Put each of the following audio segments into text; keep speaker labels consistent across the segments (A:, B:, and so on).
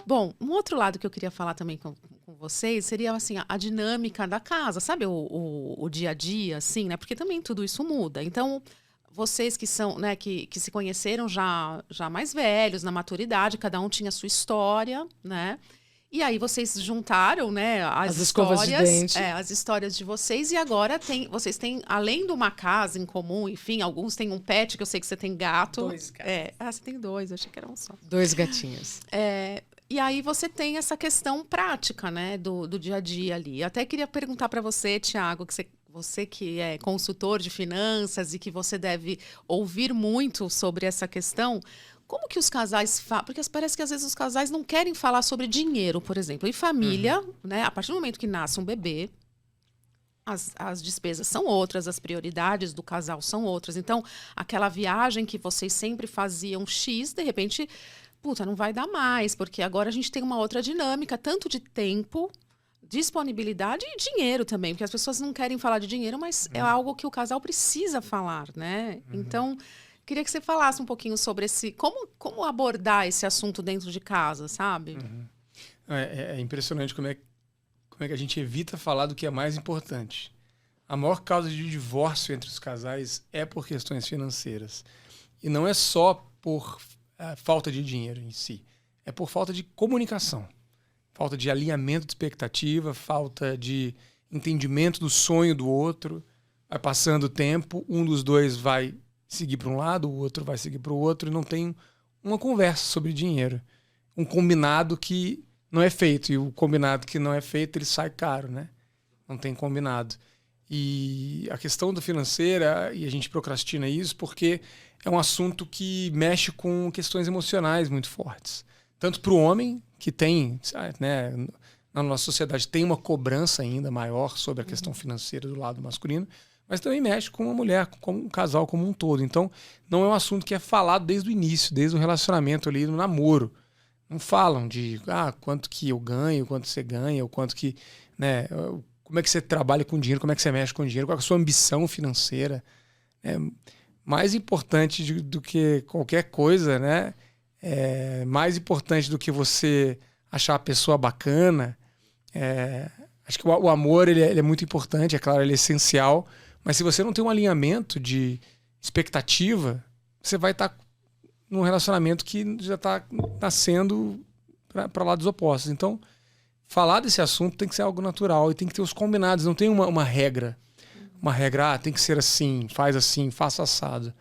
A: Bom, um outro lado que eu queria falar também com vocês seria assim, a dinâmica da casa, sabe o dia a dia, assim, né? Porque também tudo isso muda. Então, vocês que são, né, que se conheceram já mais velhos, na maturidade, cada um tinha a sua história, né? E aí vocês juntaram, né,
B: As escovas de dente.
A: as histórias de vocês, e agora vocês têm, além de uma casa em comum, enfim, alguns têm um pet, que eu sei que você tem gato.
B: 2 gatos.
A: Você tem dois, eu achei que era um só.
B: 2 gatinhos.
A: E aí você tem essa questão prática, né, do dia a dia ali. Eu até queria perguntar para você, Tiago, que você que é consultor de finanças e que você deve ouvir muito sobre essa questão, como que os casais falam? Porque parece que às vezes os casais não querem falar sobre dinheiro, por exemplo. E família, né, a partir do momento que nasce um bebê, as despesas são outras, as prioridades do casal são outras. Então, aquela viagem que vocês sempre faziam X, de repente, puta, não vai dar mais, porque agora a gente tem uma outra dinâmica, tanto de tempo, disponibilidade e dinheiro também, porque as pessoas não querem falar de dinheiro, mas é algo que o casal precisa falar, né? Então, queria que você falasse um pouquinho sobre como abordar esse assunto dentro de casa, sabe?
C: É impressionante como é que a gente evita falar do que é mais importante. A maior causa de divórcio entre os casais é por questões financeiras. E não é só por falta de dinheiro em si. É por falta de comunicação. Falta de alinhamento de expectativa, falta de entendimento do sonho do outro. Vai passando o tempo, um dos dois vai seguir para um lado, o outro vai seguir para o outro, e não tem uma conversa sobre dinheiro. Um combinado que não é feito, e o combinado que não é feito, ele sai caro, né? Não tem combinado. E a questão da financeira, e a gente procrastina isso porque é um assunto que mexe com questões emocionais muito fortes. Tanto para o homem, que tem, né, na nossa sociedade tem uma cobrança ainda maior sobre a questão financeira do lado masculino, mas também mexe com a mulher, com um casal como um todo. Então, não é um assunto que é falado desde o início, desde o relacionamento ali, no namoro. Não falam de quanto que eu ganho, quanto você ganha, ou quanto que, né, como é que você trabalha com dinheiro, como é que você mexe com dinheiro, qual é a sua ambição financeira. Mais importante do que qualquer coisa, né? Mais importante do que você achar a pessoa bacana. Acho que o amor ele é muito importante, é claro, ele é essencial, mas se você não tem um alinhamento de expectativa, você vai estar num relacionamento que já está nascendo para lados opostos. Então, falar desse assunto tem que ser algo natural e tem que ter os combinados, não tem uma regra. Uma regra, tem que ser assim, faça assado.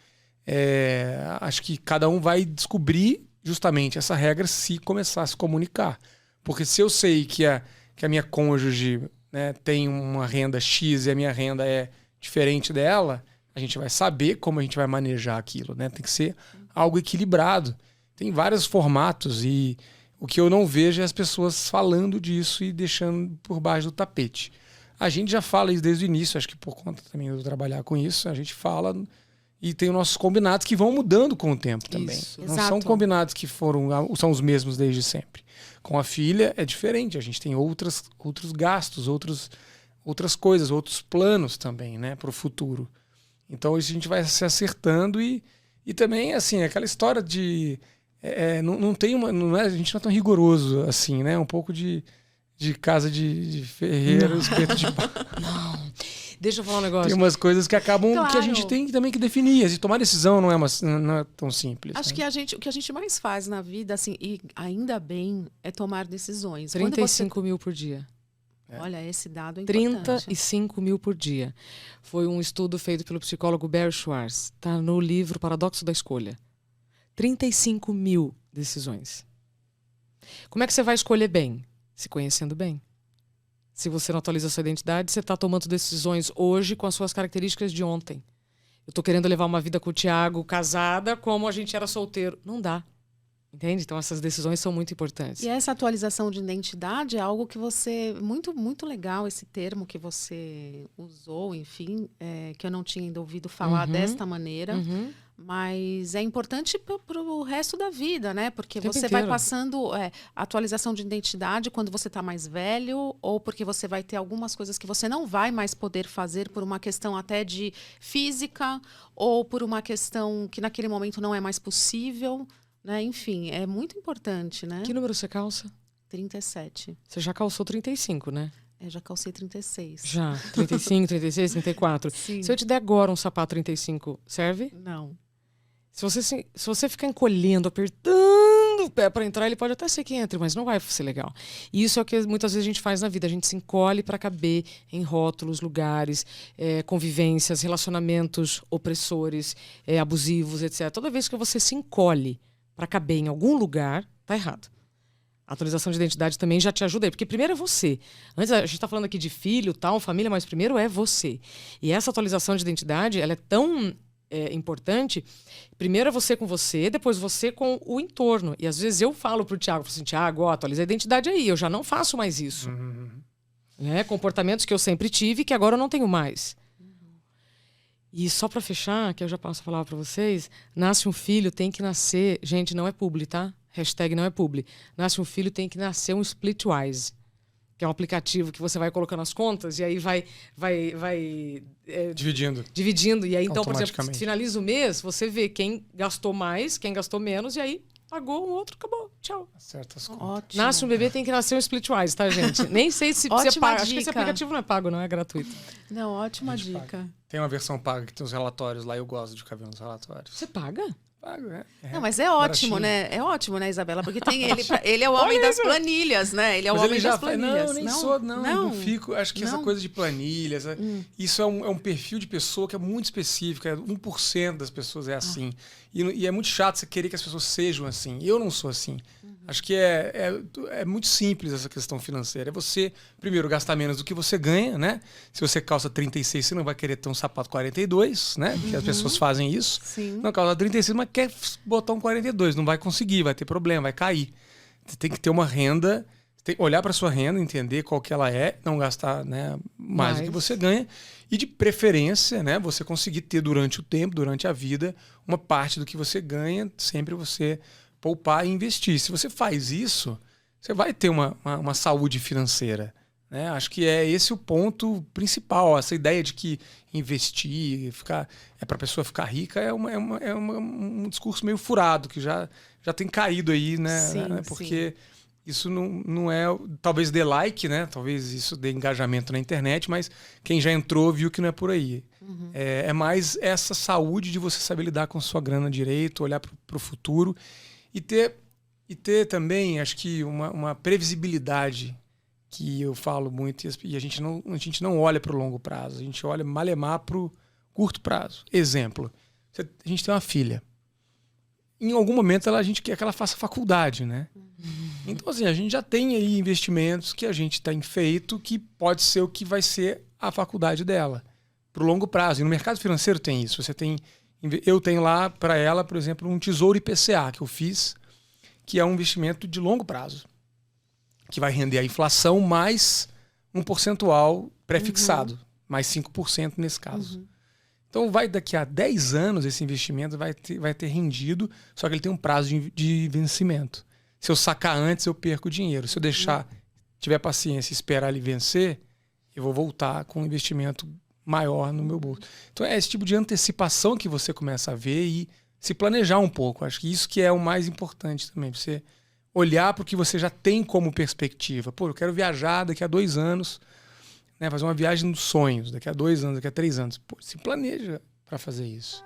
C: Acho que cada um vai descobrir justamente essa regra se começar a se comunicar. Porque se eu sei que a minha cônjuge, né, tem uma renda X e a minha renda é diferente dela, a gente vai saber como a gente vai manejar aquilo, né? Tem que ser algo equilibrado. Tem vários formatos e o que eu não vejo é as pessoas falando disso e deixando por baixo do tapete. A gente já fala isso desde o início, acho que por conta também de eu trabalhar com isso, a gente fala e tem os nossos combinados que vão mudando com o tempo também.
B: Isso.
C: Não
A: Exato.
C: são combinados que são os mesmos desde sempre. Com a filha é diferente, a gente tem outros gastos, outras coisas, outros planos também, né, para o futuro. Então isso a gente vai se acertando e também, assim, aquela história de... não tem a gente não é tão rigoroso assim, né? Um pouco de casa de ferreiro, espeto de pau.
B: Não. Deixa eu falar um negócio.
C: Tem umas coisas que acabam
A: Claro.
C: que a gente tem também que definir. E tomar decisão não é tão simples.
A: Acho
C: né?
A: que o que a gente mais faz na vida, assim, e ainda bem, é tomar decisões.
B: 35 mil por dia.
A: Olha, esse dado é importante.
B: 35 mil por dia. Foi um estudo feito pelo psicólogo Barry Schwartz. Está no livro Paradoxo da Escolha. 35 mil decisões. Como é que você vai escolher bem? Se conhecendo bem. Se você não atualiza a sua identidade, você está tomando decisões hoje com as suas características de ontem. Eu estou querendo levar uma vida com o Tiago casada como a gente era solteiro. Não dá. Entende? Então essas decisões são muito importantes.
A: E essa atualização de identidade é algo que você... Muito, muito legal esse termo que você usou, enfim, que eu não tinha ainda ouvido falar desta maneira. Mas é importante para o resto da vida, né? Porque você vai passando atualização de identidade quando você está mais velho, ou porque você vai ter algumas coisas que você não vai mais poder fazer por uma questão até de física, ou por uma questão que naquele momento não é mais possível, né? Enfim, é muito importante, né?
B: Que número você calça?
A: 37.
B: Você já calçou 35, né?
A: Já calcei 36.
B: Já. 35, 36, 34.
A: Sim.
B: Se eu te der agora um sapato 35, serve?
A: Não.
B: Se você ficar encolhendo, apertando o pé para entrar, ele pode até ser que entre, mas não vai ser legal. E isso é o que muitas vezes a gente faz na vida. A gente se encolhe para caber em rótulos, lugares, convivências, relacionamentos opressores, abusivos, etc. Toda vez que você se encolhe para caber em algum lugar, tá errado. A atualização de identidade também já te ajuda aí, porque primeiro é você. Antes a gente está falando aqui de filho, tal, família, mas primeiro é você. E essa atualização de identidade, ela é tão importante. Primeiro é você com você, depois você com o entorno. E às vezes eu falo pro Thiago, assim, Thiago, atualiza a identidade aí, eu já não faço mais isso. Comportamentos que eu sempre tive, que agora eu não tenho mais. E só para fechar, que eu já passo a palavra para vocês, nasce um filho, tem que nascer... Gente, não é publi, tá? Hashtag não é publi. Nasce um filho, tem que nascer um Splitwise, que é um aplicativo que você vai colocando as contas e aí vai dividindo. E aí, então, por exemplo, finaliza o mês, você vê quem gastou mais, quem gastou menos, e aí pagou um outro, acabou. Tchau.
C: Acerta as contas.
A: Ótimo.
B: Nasce um bebê, tem que nascer um Splitwise, tá, gente? Nem sei se você paga. Acho que esse aplicativo não é pago, não é gratuito.
A: Não, ótima dica.
C: Paga. Tem uma versão paga que tem os relatórios lá, eu gosto de ficar vendo os relatórios.
B: Você paga?
C: Pago,
A: Não, mas é ótimo, né? É ótimo, né, Isabela? Porque tem ele, ele é o homem das planilhas, né? Ele é o homem das planilhas.
C: Não fico. Acho que essa coisa de planilhas, isso é um perfil de pessoa que é muito específico, 1% das pessoas é assim. E é muito chato você querer que as pessoas sejam assim. Eu não sou assim. Acho que é muito simples essa questão financeira. É você, primeiro, gastar menos do que você ganha, né? Se você calça 36, você não vai querer ter um sapato 42, né? Porque as pessoas fazem isso.
A: Sim.
C: Não calça 36, mas quer botar um 42. Não vai conseguir, vai ter problema, vai cair. Você tem que ter uma renda, tem que olhar para sua renda, entender qual que ela é, não gastar, né, mais do que você ganha. E de preferência, né, você conseguir ter durante o tempo, durante a vida, uma parte do que você ganha, sempre você poupar e investir. Se você faz isso, você vai ter uma saúde financeira, né? Acho que é esse o ponto principal. Essa ideia de que investir, para a pessoa ficar rica é um discurso meio furado, que já tem caído aí, né?
A: Sim,
C: porque isso não é... Talvez dê like, né? Talvez isso dê engajamento na internet, mas quem já entrou viu que não é por aí. É mais essa saúde de você saber lidar com sua grana direito, olhar para o futuro e ter também, acho que, uma previsibilidade, que eu falo muito, e a gente não olha para o longo prazo, a gente olha malemar para o curto prazo. Exemplo, a gente tem uma filha. Em algum momento a gente quer que ela faça faculdade, né? Então, assim, a gente já tem aí investimentos que a gente tem feito que pode ser o que vai ser a faculdade dela, para o longo prazo. E no mercado financeiro tem isso. Eu tenho lá para ela, por exemplo, um Tesouro IPCA que eu fiz, que é um investimento de longo prazo, que vai render a inflação mais um percentual pré-fixado, mais 5% nesse caso. Então, daqui a 10 anos, esse investimento vai ter rendido, só que ele tem um prazo de vencimento. Se eu sacar antes, eu perco dinheiro. Se eu tiver paciência e esperar ele vencer, eu vou voltar com um investimento maior no meu bolso. Então é esse tipo de antecipação que você começa a ver e se planejar um pouco. Acho que isso que é o mais importante também. Você olhar para o que você já tem como perspectiva. Pô, eu quero viajar daqui a 2 anos, né, fazer uma viagem dos sonhos, daqui a 2 anos, daqui a 3 anos. Pô, se planeja para fazer isso.